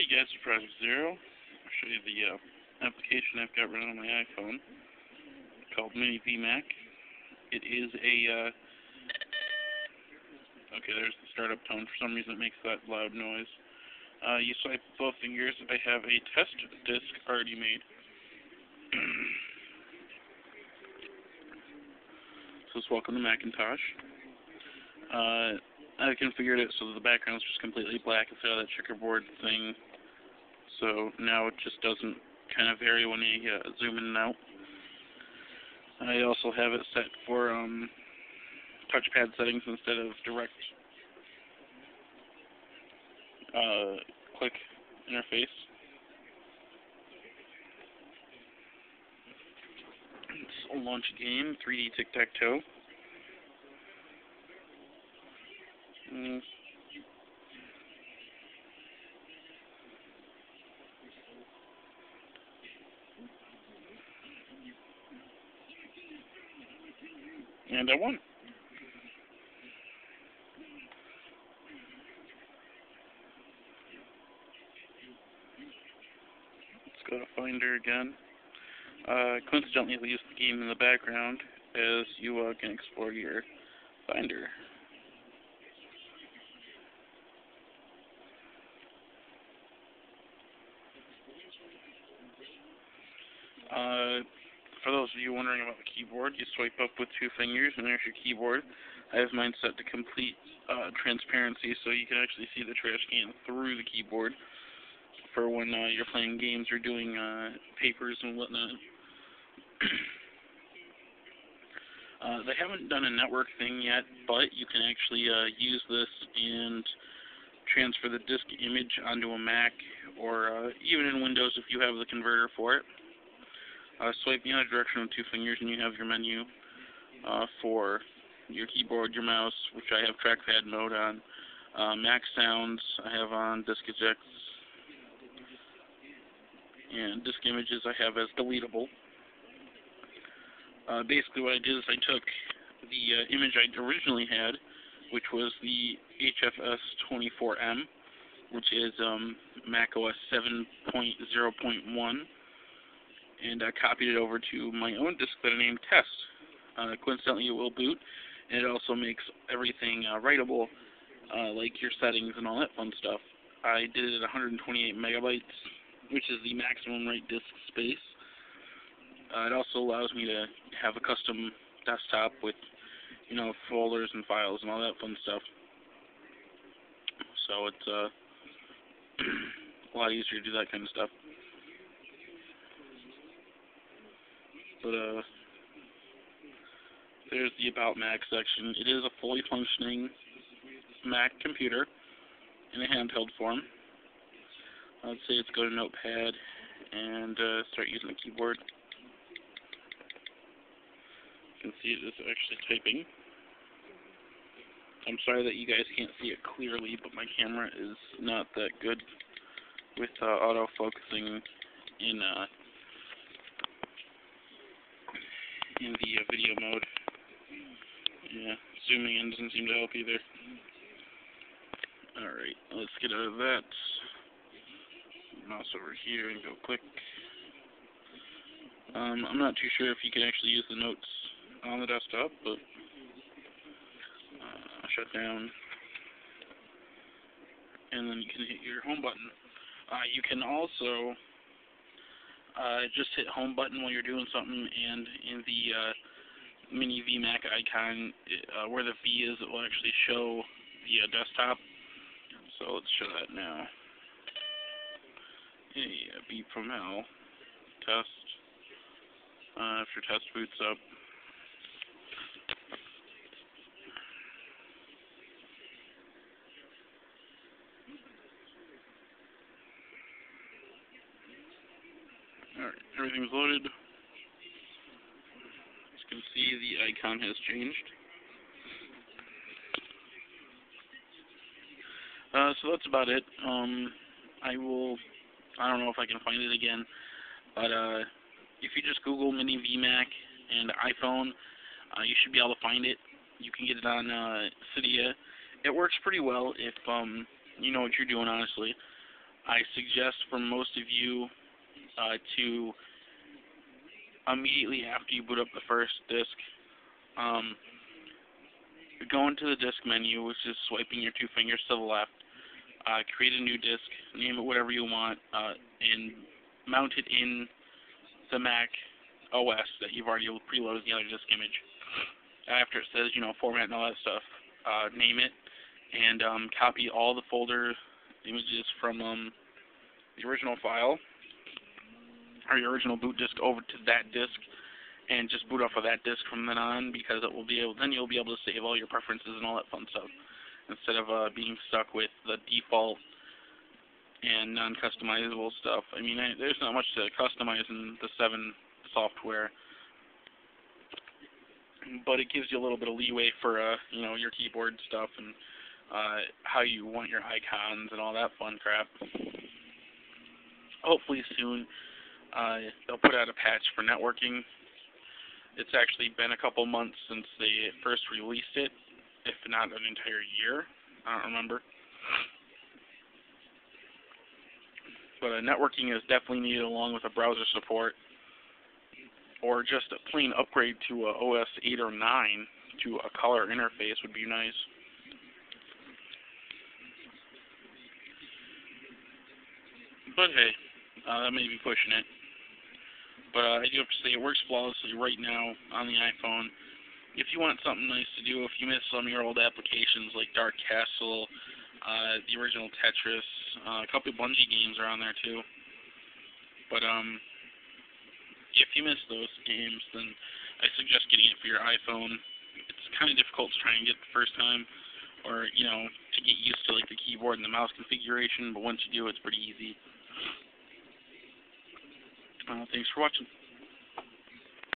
Hey guys, it's Project Zero. I'll show you the application I've got running on my iPhone called Mini Vmac. It is a, okay, there's the startup tone. For some reason it makes that loud noise. You swipe both fingers. I have a test disk already made. So it's welcome to Macintosh. I configured it so that the background's just completely black instead of that checkerboard thing. So now it just doesn't kind of vary when you zoom in and out. I also have it set for touchpad settings instead of direct click interface. Let's launch a game, 3D tic-tac-toe. And I won. Let's go to Finder again. Coincidentally, we use the game in the background as you can explore your Finder. For those of you wondering about the keyboard, you swipe up with two fingers, and there's your keyboard. I have mine set to complete transparency, so you can actually see the trash can through the keyboard for when you're playing games or doing papers and whatnot. They haven't done a network thing yet, but you can actually use this and transfer the disk image onto a Mac, or even in Windows if you have the converter for it. Swipe in the other direction with two fingers and you have your menu for your keyboard, your mouse, which I have trackpad mode on. Mac sounds I have on, disk ejects, and disk images I have as deletable. Basically what I did is I took the image I originally had, which was the HFS24M, which is Mac OS 7.0.1, and I copied it over to my own disk that I named Test. Coincidentally, it will boot, and it also makes everything writable, like your settings and all that fun stuff. I did it at 128 megabytes, which is the maximum write disk space. It also allows me to have a custom desktop with, folders and files and all that fun stuff. So it's a lot easier to do that kind of stuff. But there's the About Mac section. It is a fully functioning Mac computer in a handheld form. Let's say let's go to Notepad and start using the keyboard. You can see it is actually typing. I'm sorry that you guys can't see it clearly, but my camera is not that good with auto-focusing in the video mode. Yeah, zooming in doesn't seem to help either. Alright, let's get out of that. Mouse over here and go click. I'm not too sure if you can actually use the notes on the desktop, but shut down, and then you can hit your home button. You can also just hit home button while you're doing something, and in the Mini Vmac icon, where the V is, it will actually show the desktop. So let's show that now. Hey, beep from hell. Test. After test boots up. Alright, everything's loaded. As you can see, the icon has changed. So that's about it. I don't know if I can find it again, but if you just Google Mini Vmac and iPhone, you should be able to find it. You can get it on Cydia. It works pretty well if you know what you're doing, honestly. I suggest for most of you to immediately after you boot up the first disk, go into the disk menu, which is swiping your two fingers to the left, create a new disk, name it whatever you want, and mount it in the Mac OS that you've already preloaded the other disk image. After it says, format and all that stuff, name it, and copy all the folder images from the original file, or your original boot disk over to that disk, and just boot off of that disk from then on, because then you'll be able to save all your preferences and all that fun stuff, instead of being stuck with the default and non-customizable stuff. I mean, there's not much to customize in the 7 software, but it gives you a little bit of leeway for your keyboard stuff and how you want your icons and all that fun crap. Hopefully soon they'll put out a patch for networking. It's actually been a couple months since they first released it, if not an entire year. I don't remember. But networking is definitely needed, along with a browser support, or just a plain upgrade to OS 8 or 9 to a color interface would be nice. But hey, that may be pushing it. But I do have to say, it works flawlessly right now on the iPhone. If you want something nice to do, if you miss some of your old applications like Dark Castle, the original Tetris, a couple of Bungie games are on there too. But if you miss those games, then I suggest getting it for your iPhone. It's kind of difficult to try and get the first time, or to get used to like the keyboard and the mouse configuration. But once you do, it's pretty easy. Thanks for watching.